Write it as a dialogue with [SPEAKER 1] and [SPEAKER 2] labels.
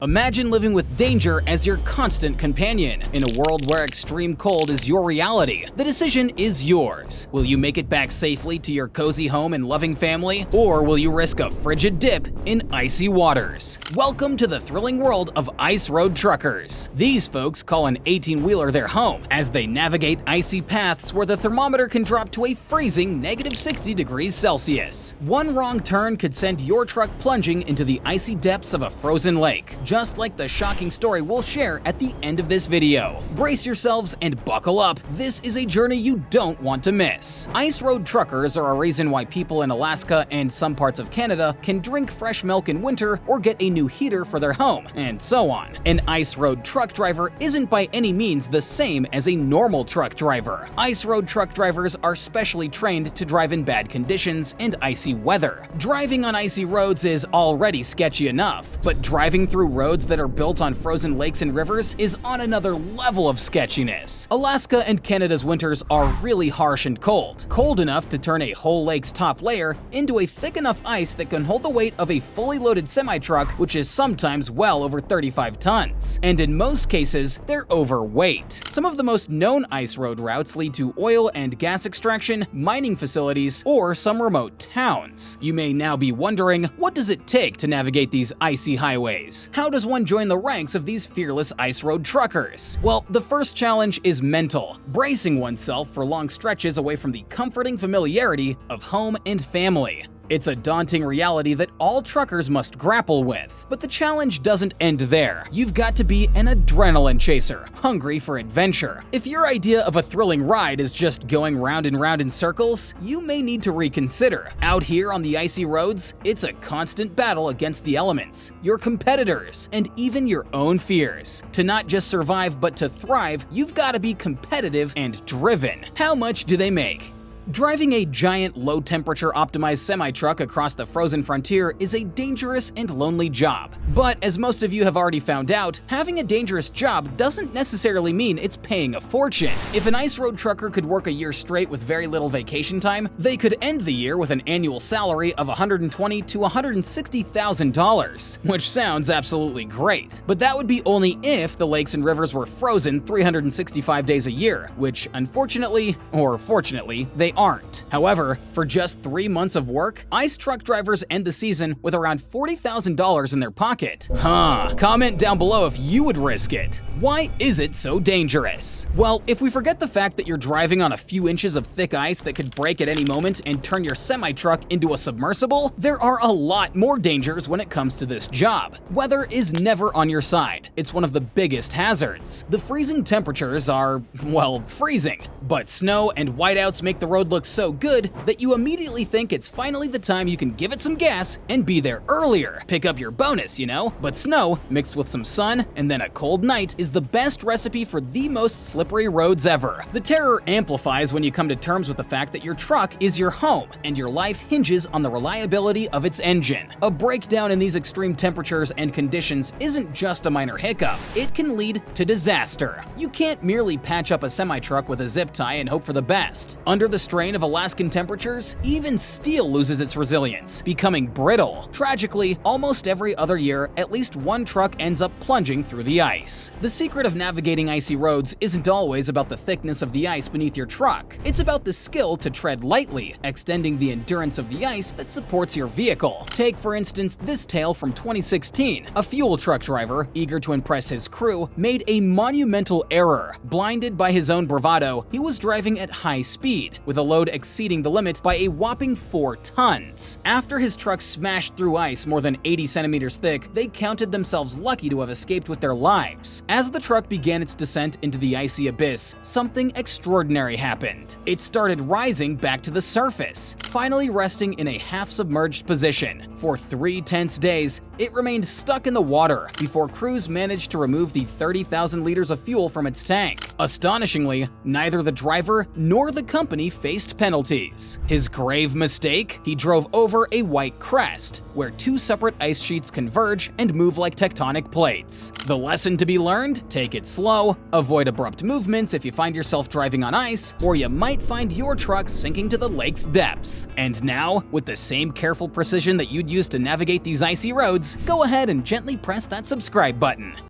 [SPEAKER 1] Imagine living with danger as your constant companion, in a world where extreme cold is your reality. The decision is yours. Will you make it back safely to your cozy home and loving family, or will you risk a frigid dip in icy waters? Welcome to the thrilling world of ice road truckers. These folks call an 18-wheeler their home, as they navigate icy paths where the thermometer can drop to a freezing -60 degrees Celsius. One wrong turn could send your truck plunging into the icy depths of a frozen lake, just like the shocking story we'll share at the end of this video. Brace yourselves and buckle up, this is a journey you don't want to miss. Ice road truckers are a reason why people in Alaska and some parts of Canada can drink fresh milk in winter or get a new heater for their home, and so on. An ice road truck driver isn't by any means the same as a normal truck driver. Ice road truck drivers are specially trained to drive in bad conditions and icy weather. Driving on icy roads is already sketchy enough, but driving through roads that are built on frozen lakes and rivers is on another level of sketchiness. Alaska and Canada's winters are really harsh and cold. Cold enough to turn a whole lake's top layer into a thick enough ice that can hold the weight of a fully loaded semi-truck, which is sometimes well over 35 tons. And in most cases, they're overweight. Some of the most known ice road routes lead to oil and gas extraction, mining facilities, or some remote towns. You may now be wondering, what does it take to navigate these icy highways? How does one join the ranks of these fearless ice road truckers? Well, the first challenge is mental, bracing oneself for long stretches away from the comforting familiarity of home and family. It's a daunting reality that all truckers must grapple with. But the challenge doesn't end there. You've got to be an adrenaline chaser, hungry for adventure. If your idea of a thrilling ride is just going round and round in circles, you may need to reconsider. Out here on the icy roads, it's a constant battle against the elements, your competitors, and even your own fears. To not just survive but to thrive, you've got to be competitive and driven. How much do they make? Driving a giant, low-temperature optimized semi-truck across the frozen frontier is a dangerous and lonely job. But as most of you have already found out, having a dangerous job doesn't necessarily mean it's paying a fortune. If an ice road trucker could work a year straight with very little vacation time, they could end the year with an annual salary of $120,000 to $160,000, which sounds absolutely great. But that would be only if the lakes and rivers were frozen 365 days a year, which unfortunately, or fortunately, they aren't. However, for just 3 months of work, ice truck drivers end the season with around $40,000 in their pocket. Comment down below if you would risk it. Why is it so dangerous? Well, if we forget the fact that you're driving on a few inches of thick ice that could break at any moment and turn your semi-truck into a submersible, there are a lot more dangers when it comes to this job. Weather is never on your side. It's one of the biggest hazards. The freezing temperatures are, well, freezing. But snow and whiteouts make the road looks so good that you immediately think it's finally the time you can give it some gas and be there earlier. Pick up your bonus, you know? But snow, mixed with some sun and then a cold night, is the best recipe for the most slippery roads ever. The terror amplifies when you come to terms with the fact that your truck is your home and your life hinges on the reliability of its engine. A breakdown in these extreme temperatures and conditions isn't just a minor hiccup. It can lead to disaster. You can't merely patch up a semi-truck with a zip tie and hope for the best. Under the strain of Alaskan temperatures, even steel loses its resilience, becoming brittle. Tragically, almost every other year, at least one truck ends up plunging through the ice. The secret of navigating icy roads isn't always about the thickness of the ice beneath your truck. It's about the skill to tread lightly, extending the endurance of the ice that supports your vehicle. Take, for instance, this tale from 2016. A fuel truck driver, eager to impress his crew, made a monumental error. Blinded by his own bravado, he was driving at high speed, with a load exceeding the limit by a whopping 4 tons. After his truck smashed through ice more than 80 centimeters thick, they counted themselves lucky to have escaped with their lives. As the truck began its descent into the icy abyss, something extraordinary happened. It started rising back to the surface, finally resting in a half-submerged position. For 3 tense days, it remained stuck in the water before crews managed to remove the 30,000 liters of fuel from its tank. Astonishingly, neither the driver nor the company failed faced penalties. His grave mistake? He drove over a white crest, where two separate ice sheets converge and move like tectonic plates. The lesson to be learned? Take it slow, avoid abrupt movements if you find yourself driving on ice, or you might find your truck sinking to the lake's depths. And now, with the same careful precision that you'd use to navigate these icy roads, go ahead and gently press that subscribe button.